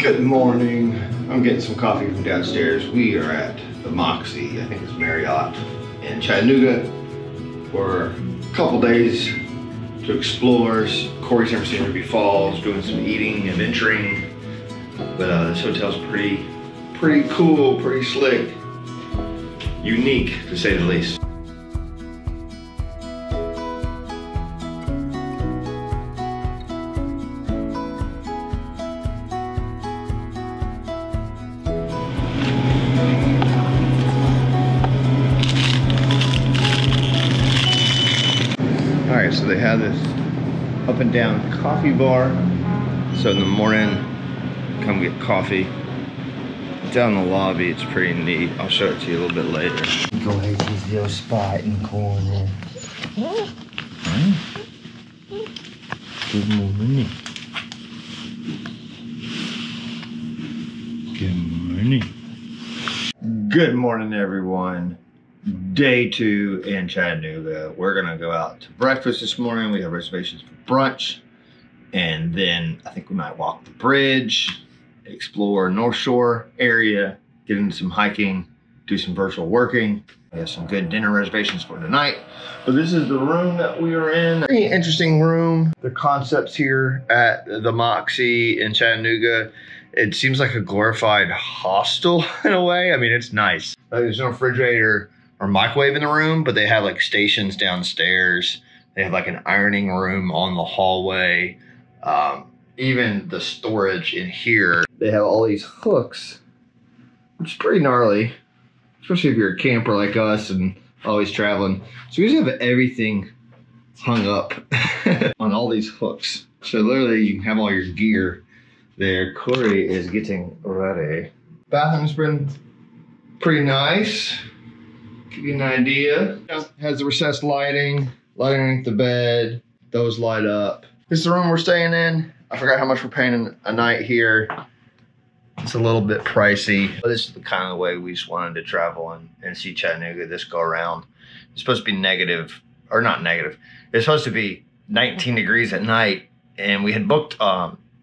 Good morning. I'm getting some coffee from downstairs. We are at the Moxie, I think it's Marriott, in Chattanooga for a couple days to explore. Corey's never seen Ruby Falls, doing some eating, adventuring. But this hotel's pretty cool, pretty slick, unique to say the least. Alright, so they have this up and down coffee bar. So in the morning, come get coffee. Down in the lobby, it's pretty neat. I'll show it to you a little bit later. Go ahead to this little spot in the corner. Good morning. Good morning. Good morning, everyone. Day 2 in Chattanooga. We're gonna go out to breakfast this morning. We have reservations for brunch. And then I think we might walk the bridge, explore North Shore area, get into some hiking, do some virtual working. We have some good dinner reservations for tonight. But this is the room that we are in. Very interesting room. The concepts here at the Moxie in Chattanooga, it seems like a glorified hostel in a way. I mean, it's nice. There's no refrigerator or microwave in the room, but they have like stations downstairs. They have like an ironing room on the hallway. Even the storage in here, they have all these hooks, which is pretty gnarly, especially if you're a camper like us and always traveling. So you just have everything hung up on all these hooks. So literally you can have all your gear there. Corey is getting ready. Bathroom's been pretty nice. Give you an idea. Has the recessed lighting underneath the bed. Those light up. This is the room we're staying in. I forgot how much we're paying a night here. It's a little bit pricey. But this is the kind of way we just wanted to travel and see Chattanooga this go around. It's supposed to be negative, or not negative. It's supposed to be 19 degrees at night. And we had booked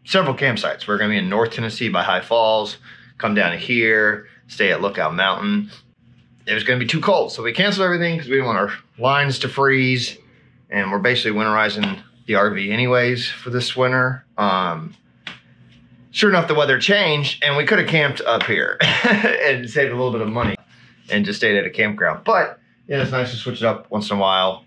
several campsites. We're gonna be in North Tennessee by High Falls, come down to here, stay at Lookout Mountain. It was gonna be too cold. So we canceled everything because we didn't want our lines to freeze. And we're basically winterizing the RV anyways for this winter. Sure enough, the weather changed and we could have camped up here and saved a little bit of money and just stayed at a campground. But yeah, it's nice to switch it up once in a while.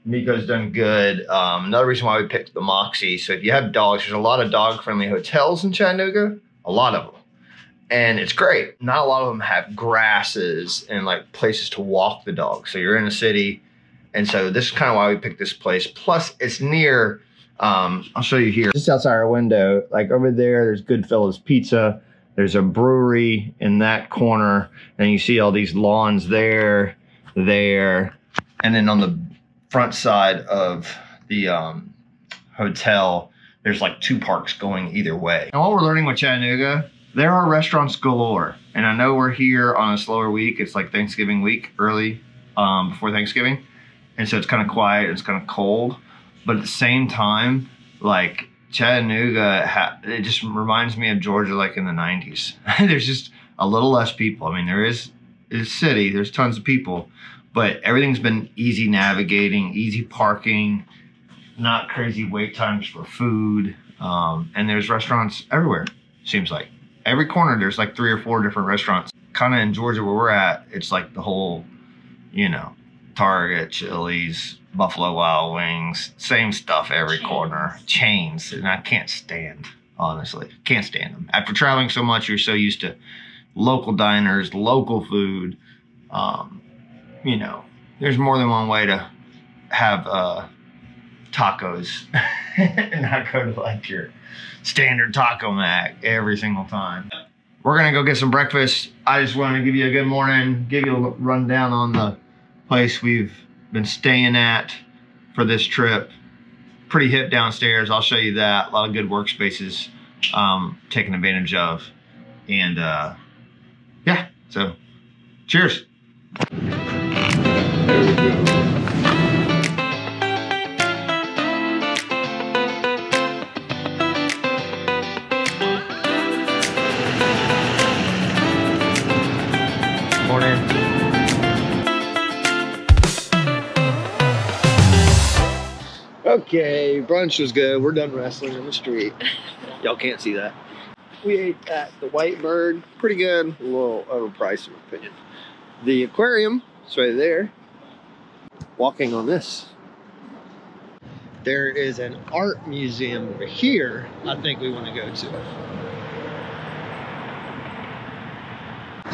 Miko's done good. Another reason why we picked the Moxie. So if you have dogs, there's a lot of dog-friendly hotels in Chattanooga, a lot of them. And it's great. Not a lot of them have grasses and like places to walk the dog. So you're in a city. And so this is kind of why we picked this place. Plus it's near, I'll show you here. Just outside our window, like over there, there's Goodfellas Pizza. There's a brewery in that corner. And you see all these lawns there. And then on the front side of the hotel, there's like 2 parks going either way. And what we're learning with Chattanooga, there are restaurants galore. And I know we're here on a slower week. It's like Thanksgiving week, early before Thanksgiving. And so it's kind of quiet, it's kind of cold. But at the same time, like Chattanooga, it just reminds me of Georgia like in the 90s. There's just a little less people. I mean, it's a city, there's tons of people, but everything's been easy navigating, easy parking, not crazy wait times for food. And there's restaurants everywhere, seems like. Every corner, there's like 3 or 4 different restaurants. Kind of in Georgia where we're at, it's like the whole, you know, Target, Chili's, Buffalo Wild Wings, same stuff every corner. Chains, and I can't stand, honestly. Can't stand them. After traveling so much, you're so used to local diners, local food. You know, there's more than one way to have tacos and not go to like your standard taco Mac every single time. We're gonna go get some breakfast. I just wanted to give you a good morning, give you a rundown on the place we've been staying at for this trip. Pretty hip downstairs, I'll show you that. A lot of good workspaces taken advantage of. And yeah, so cheers. There we go. Okay, brunch was good. We're done wrestling on the street. Y'all can't see that. We ate at the White Bird. Pretty good. A little overpriced in my opinion. The aquarium is right there. Walking on this. There is an art museum over here I think we want to go to.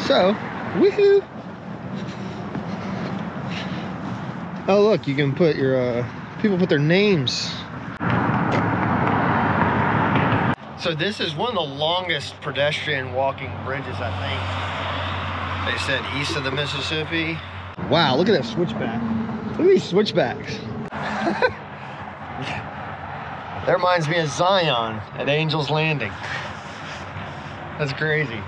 So, woohoo! Oh look, you can put your, people put their names. So this is one of the longest pedestrian walking bridges, I think. They said east of the Mississippi. Wow, look at that switchback. Look at these switchbacks. That reminds me of Zion at Angel's Landing. That's crazy.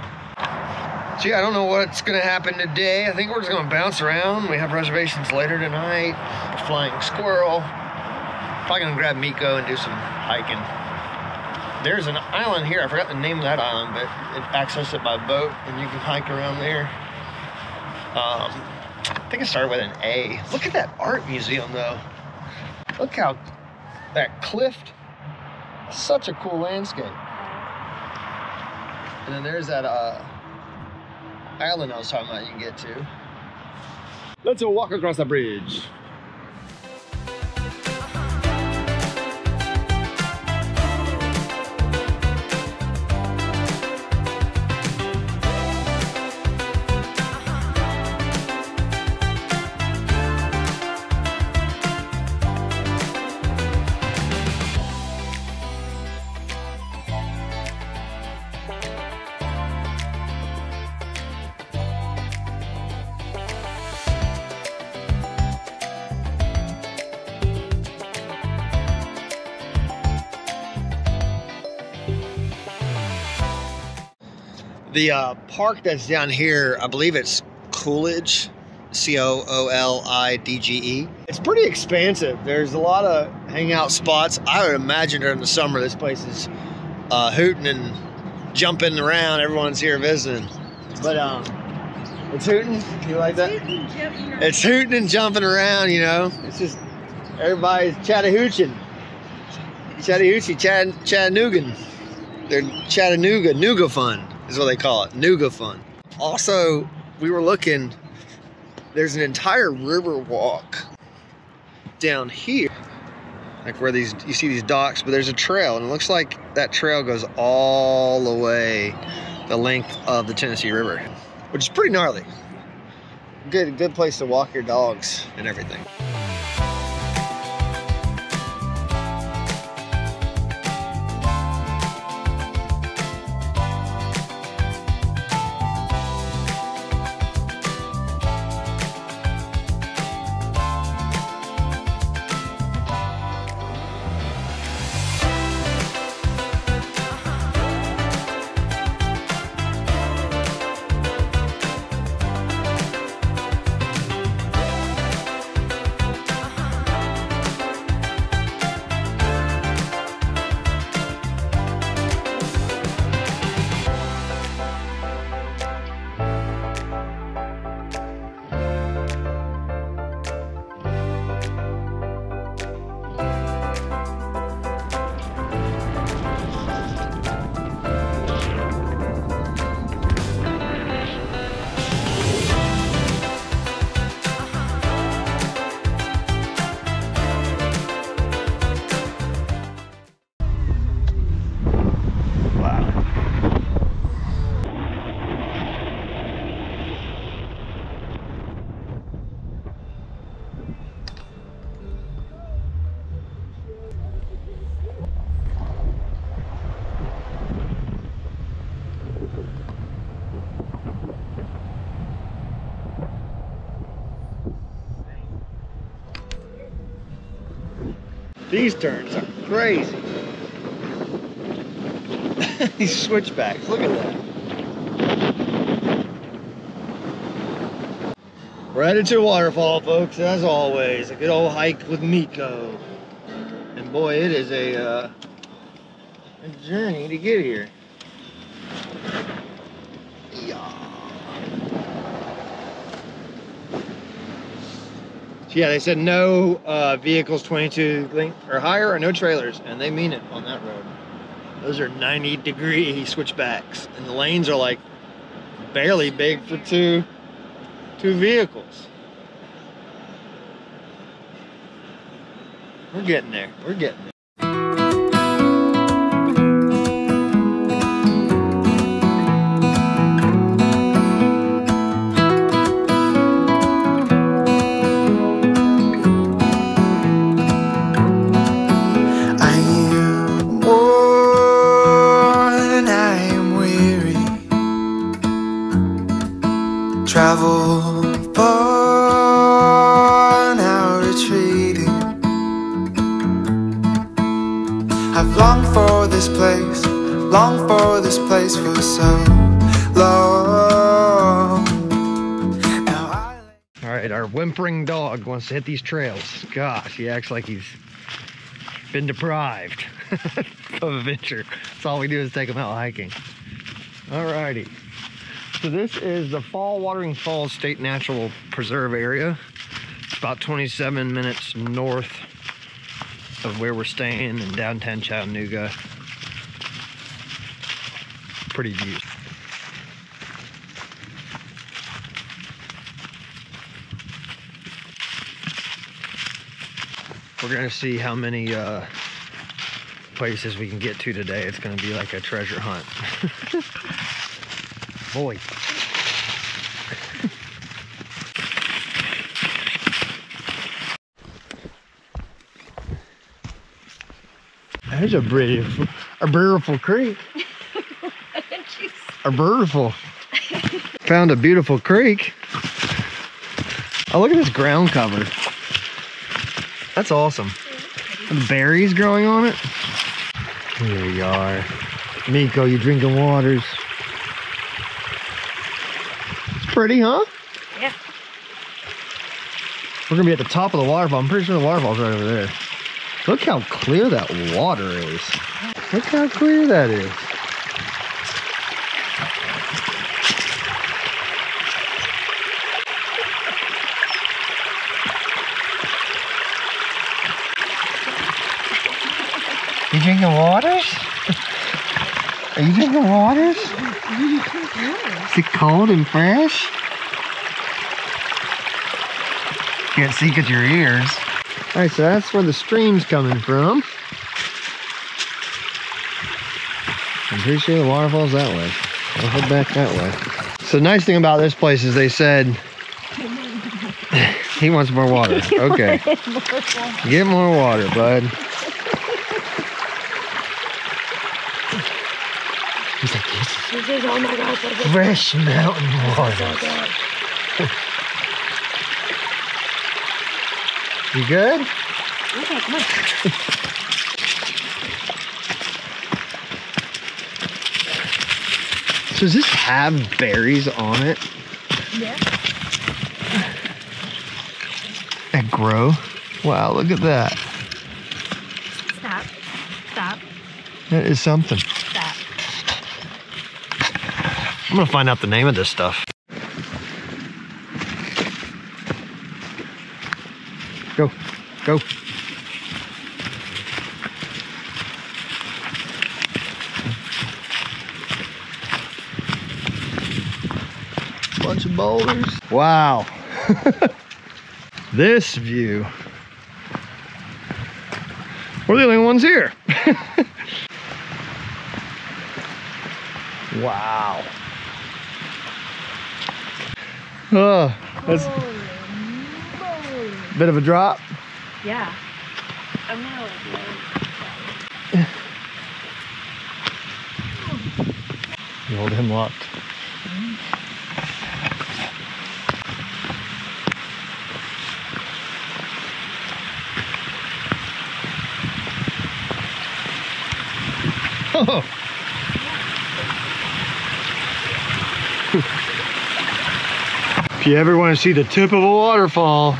So yeah, I don't know what's gonna happen today. I think we're just gonna bounce around. We have reservations later tonight. Flying squirrel. Probably gonna grab Miko and do some hiking. There's an island here. I forgot the name of that island, but it access it by boat and you can hike around there. I think it started with an A. Look at that art museum though. Look how that cliff, such a cool landscape. And then there's that island I was talking about you can get to. Let's go walk across the bridge. The park that's down here, I believe it's Coolidge, Coolidge. It's pretty expansive. There's a lot of hangout spots. I would imagine during the summer this place is hooting and jumping around. Everyone's here visiting. But it's hooting. You like that? It's hooting and jumping around, you know. It's just everybody's Chattahoochee, Chattanoogan. They're Chattanooga, Nooga fun is what they call it, Nooga fun. Also, we were looking, there's an entire river walk down here, like where these, you see these docks, but there's a trail, and it looks like that trail goes all the way the length of the Tennessee River, which is pretty gnarly. Good place to walk your dogs and everything. These turns are crazy. These switchbacks, look at that. We're headed to a waterfall, folks, as always. A good old hike with Miko. And boy, it is a journey to get here. Yeah. Yeah, they said no vehicles 22 length or higher, or no trailers, and they mean it on that road. Those are 90-degree switchbacks, and the lanes are like barely big for two vehicles. We're getting there. We're getting there. Travel far, now retreating. I've longed for this place for so long. All right, our whimpering dog wants to hit these trails. Gosh, he acts like he's been deprived of adventure. That's all we do is take him out hiking. All righty. So this is the Waterfalls State Natural Preserve area. It's about 27 minutes north of where we're staying in downtown Chattanooga. Pretty views. We're gonna see how many places we can get to today. It's gonna be like a treasure hunt. Boy. There's a beautiful creek. A beautiful. Found a beautiful creek. Oh, look at this ground cover. That's awesome. The berries growing on it. Here we are. Miko, you drinking waters. It's pretty, huh? Yeah. We're gonna be at the top of the waterfall. I'm pretty sure the waterfall's right over there. Look how clear that water is. Look how clear that is. You drinking waters? Are you drinking waters? Is it cold and fresh? Can't see because your ears. All right, so that's where the stream's coming from. I'm pretty sure the waterfall's that way. I'll head back that way. So the nice thing about this place is they said he wants more water. Okay. Get more water, bud. He's like, this is, oh my God, fresh mountain water. You good? Okay, come on. So does this have berries on it? Yeah. That grow? Wow, look at that. Stop. Stop. That is something. Stop. I'm gonna find out the name of this stuff. Go, go. Bunch of boulders. Wow. This view. We're the only ones here. Wow. Oh, that's a bit of a drop. Yeah. I'm gonna You hold him locked. Oh. If you ever want to see the tip of a waterfall.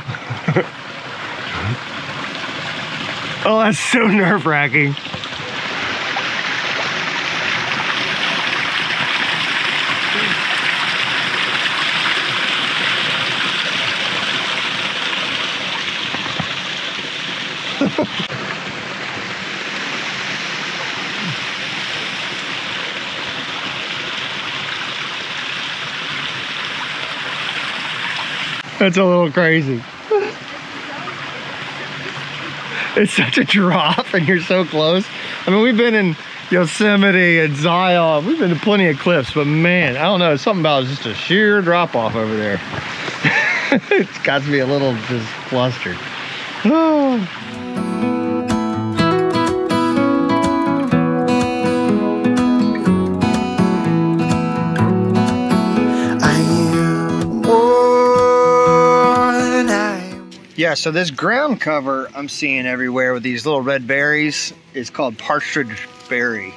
Oh, that's so nerve-wracking. That's a little crazy. It's such a drop and you're so close. I mean, we've been in Yosemite and Zion. We've been to plenty of cliffs, but man, I don't know. It's something about just a sheer drop off over there. It's got to be a little just flustered. Oh. Yeah, so this ground cover I'm seeing everywhere with these little red berries is called partridge berry.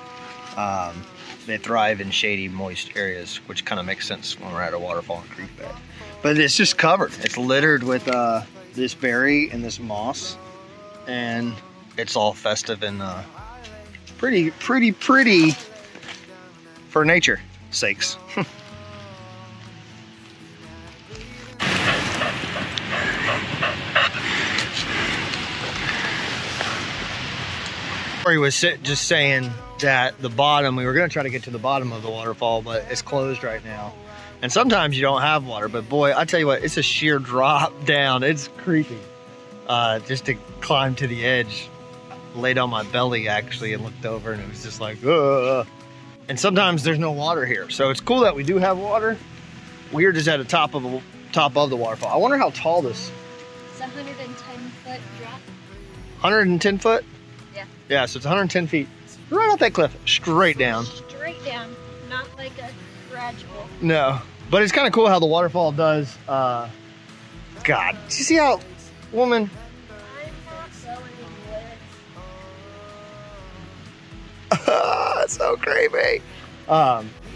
They thrive in shady, moist areas, which kind of makes sense when we're at a waterfall and creek bed. But it's just covered. It's littered with this berry and this moss, and it's all festive and pretty for nature sakes. He was just saying that the bottom, we were going to try to get to the bottom of the waterfall, but it's closed right now. And sometimes you don't have water, but boy, I tell you what, it's a sheer drop down. It's creepy. Just to climb to the edge, laid on my belly actually and looked over, and it was just like, ugh. And sometimes there's no water here. So it's cool that we do have water. We're just at the top of the waterfall. I wonder how tall this. It's a 110-foot drop. 110 foot? Yeah. Yeah, so it's 110 feet. Right off that cliff, straight down. Straight down, not like a gradual. No, but it's kind of cool how the waterfall does. God, do you see how, woman? I'm not going anywhere. So creepy.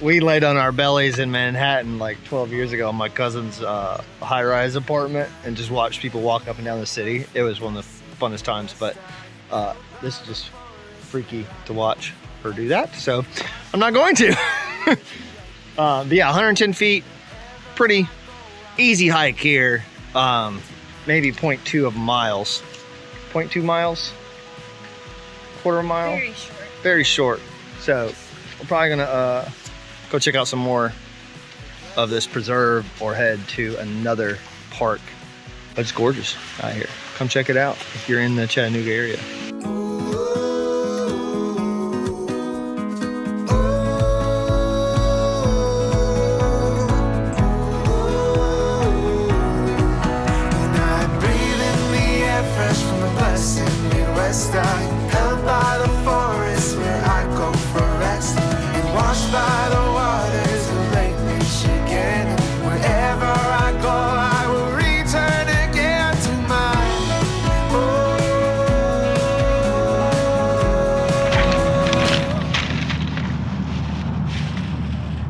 We laid on our bellies in Manhattan like 12 years ago in my cousin's high-rise apartment and just watched people walk up and down the city. It was one of the funnest times, but this is just freaky to watch her do that, so I'm not going to. But yeah, 110 feet, pretty easy hike here. Maybe 0.2 of miles. 0.2 miles? Quarter mile? Very short. Very short. So we're probably gonna go check out some more of this preserve or head to another park. But it's gorgeous out here. Come check it out if you're in the Chattanooga area. Held by the forest where I go for rest, and washed by the waters of Lake Michigan. Wherever I go, I will return again to my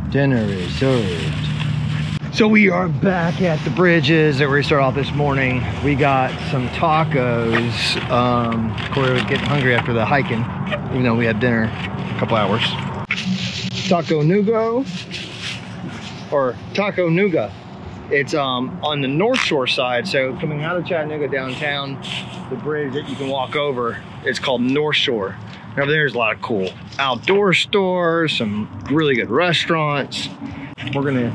home. Dinner is served. So we are back at the bridges that we started off this morning. We got some tacos. Corey was getting hungry after the hiking, even though we had dinner a couple hours. Taco Nugo, or Taco Nuga. It's on the North Shore side. So coming out of Chattanooga downtown, the bridge that you can walk over, it's called North Shore. And over there's a lot of cool outdoor stores, some really good restaurants. We're gonna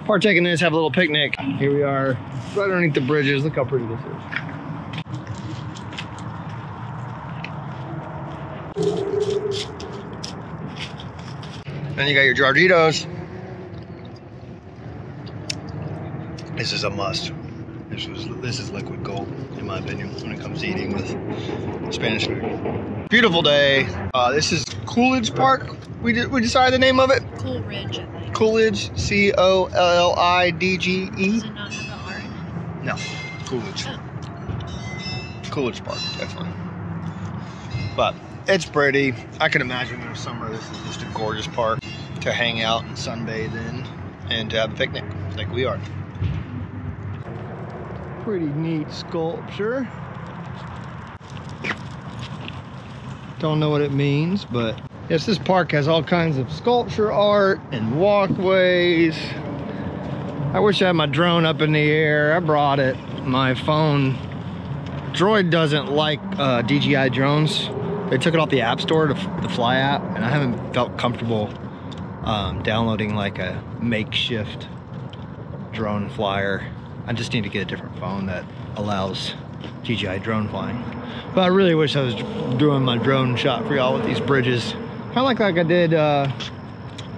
partake in this, have a little picnic. Here we are, right underneath the bridges. Look how pretty this is. Then you got your Jarditos. This is a must. This is liquid gold, in my opinion, when it comes to eating with Spanish food. Beautiful day. This is Coolidge Park. We decided the name of it. Coolidge, I think. Coolidge, C-O-L-L-I-D-G-E. Does it not have an R in it? No, Coolidge. Oh. Coolidge Park, definitely. But it's pretty. I can imagine in the summer this is just a gorgeous park to hang out and sunbathe in and to have a picnic like we are. Pretty neat sculpture. Don't know what it means, but yes, this park has all kinds of sculpture art and walkways. I wish I had my drone up in the air. I brought it. My phone Droid doesn't like DJI drones. They took it off the App Store, the Fly app, and I haven't felt comfortable downloading like a makeshift drone flyer. I just need to get a different phone that allows DJI drone flying. But I really wish I was doing my drone shot for y'all with these bridges. Kind of like I did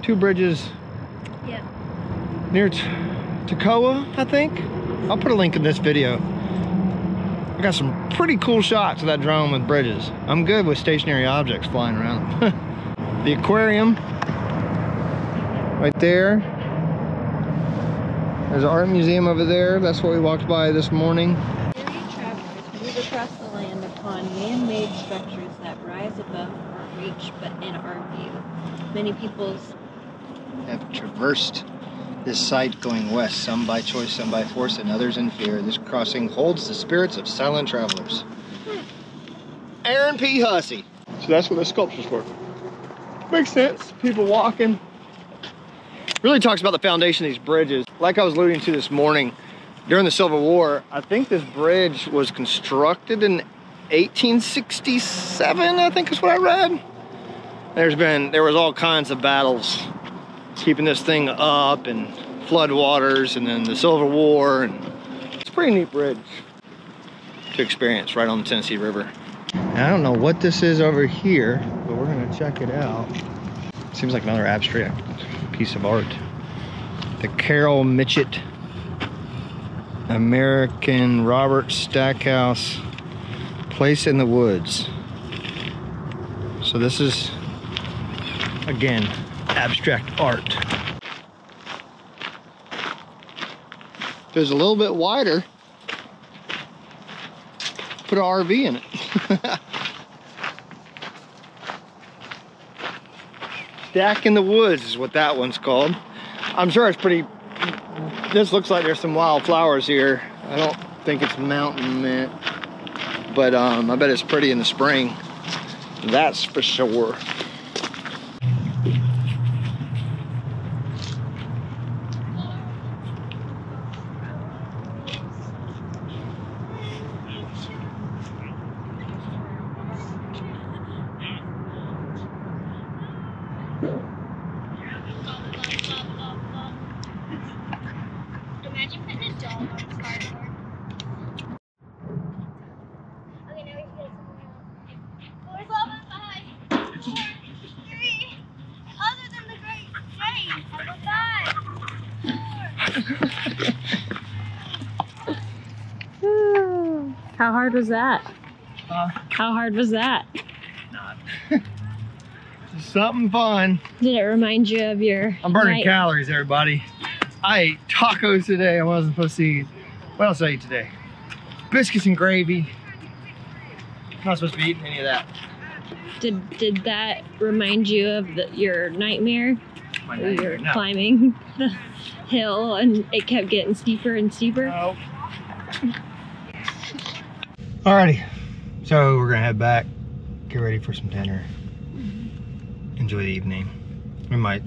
2 bridges near Toccoa, I think. I'll put a link in this video. I got some pretty cool shots of that drone with bridges. I'm good with stationary objects flying around. The aquarium right there. There's an art museum over there. That's what we walked by this morning. Weary travelers move across the land upon man-made structures that rise above our reach but in our view. Many peoples Have traversed this site going west, some by choice, some by force, and others in fear. This crossing holds the spirits of silent travelers. Aaron P. Hussey. So that's what the sculpture's for. Makes sense. People walking. Really talks about the foundation of these bridges. Like I was alluding to this morning, during the Civil War, I think this bridge was constructed in 1867, I think is what I read. There was all kinds of battles keeping this thing up, and flood waters, and then the Civil War, and it's a pretty neat bridge to experience right on the Tennessee River. And I don't know what this is over here, but we're gonna check it out. Seems like another abstract piece of art. The Carol Mitchett American Robert Stackhouse Place in the Woods. So this is, again, abstract art. If it was a little bit wider, put an RV in it. Stack in the Woods is what that one's called. I'm sure it's pretty, this looks like there's some wild flowers here. I don't think it's mountain mint, but I bet it's pretty in the spring. That's for sure. Imagine putting a dog on the cardboard. Okay, now we can get something else. 4, 7, 5, 4, 3. Other than the Great James, how about 5? How hard was that? How hard was that? Not. Just something fun. Did it remind you of your I'm burning night? calories, everybody. I ate tacos today. I wasn't supposed to eat. What else did I eat today? Biscuits and gravy. I'm not supposed to be eating any of that. Did that remind you of your nightmare? My Where nightmare, you're no. climbing the hill and it kept getting steeper and steeper? Nope. Alrighty, so we're gonna head back, get ready for some dinner, enjoy the evening. We might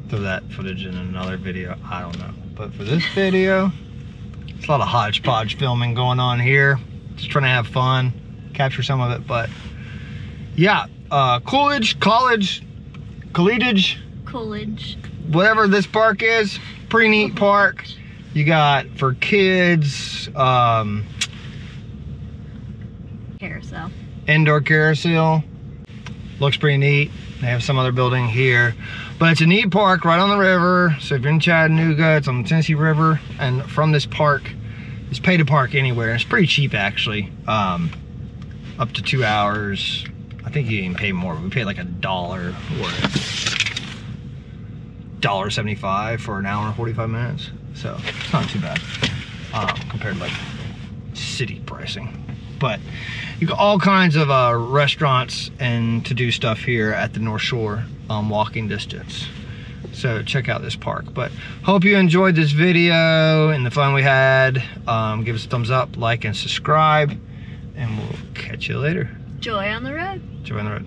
throw that footage in another video, I don't know. But for this video, it's a lot of hodgepodge filming going on here. Just trying to have fun, capture some of it, but yeah, Coolidge, College, whatever this park is, pretty neat park. You got for kids, Carousel. indoor carousel. Looks pretty neat. They have some other building here, but it's a neat park right on the river. So if you're in Chattanooga, it's on the Tennessee River, and from this park, it's pay to park anywhere. It's pretty cheap actually. Up to 2 hours. I think you can pay more. We paid like $1 or $1.75 for an hour and 45 minutes. So it's not too bad compared to like city pricing. But you got all kinds of restaurants and to do stuff here at the North Shore, walking distance. So check out this park. But hope you enjoyed this video and the fun we had. Give us a thumbs up, like, and subscribe, and we'll catch you later. Joy on the road. Joy on the road.